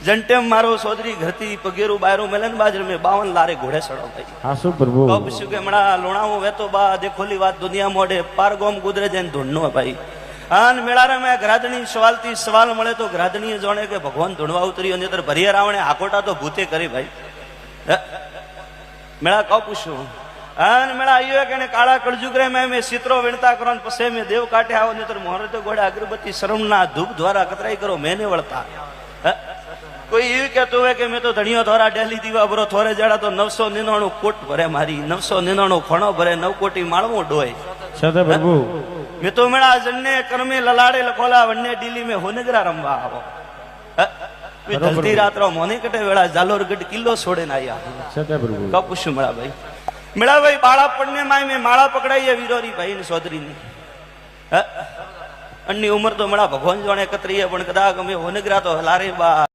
જંટેમ મારો સોદરી ઘરતી પગેરું બાયરું મેલન બાજર મેં 52 લારે ઘોડે સડો ભાઈ હા શું પ્રભુ તો પૂછ્યું કે હમણાં લોણાવું વેતો બા દેખોલી વાત દુનિયા મોઢે પાર ગોમ ગુદરે જઈને ધૂણનો ભાઈ આન મેળારે મેં ગ્રાધણી સવાલથી સવાલ મળે તો ગ્રાધણીએ જાણે કે ભગવાન ધૂણવા ઉતર્યો ને ભરિયા રાવણે હાકોટા તો ભૂતે કરી ભાઈ મેળા કહું પૂછ્યું અને મેળા આવ્યો કે કાળા કળજુગરે મેં ચિત્રો વીણતા કરો ને પછી મેં દેવ કાંઠે આવો ને મોહરે તો ગોળે અગરબત્તી શરમના ધૂપ દ્વારા કતરાઈ કરો મેં ને વળતા કોઈ એવું કહેતું હોય કે મેં તો ધણીઓ દ્વારા ડેલી દીવા ભરો થોરે જડા તો 999 કોટ ભરે મારી 999 ખણો ભરે 9 કોટી માળવું ડોય સદા પ્રભુ મેં તો મેળા જન્ને કર્મે લલાડે લખોલા વન્ને ડીલી મેં હોનગરા રમવા આવો ધલતી રાત્રો મોને કટે વેળા જાલોરગઢ કિલ્લો છોડીને આવ્યા સદા પ્રભુ કહું પૂછ્યું મેળા ભાઈ મેળા ભાઈ બાળા પડને માં મેં માળા પકડાઈએ વિરોરી ભાઈ ને સોદરીની અન્ની ઉંમર તો મેળા ભગવાન જોણે કતરીએ પણ કદાચ અમે હોનગરા તો હલારે બા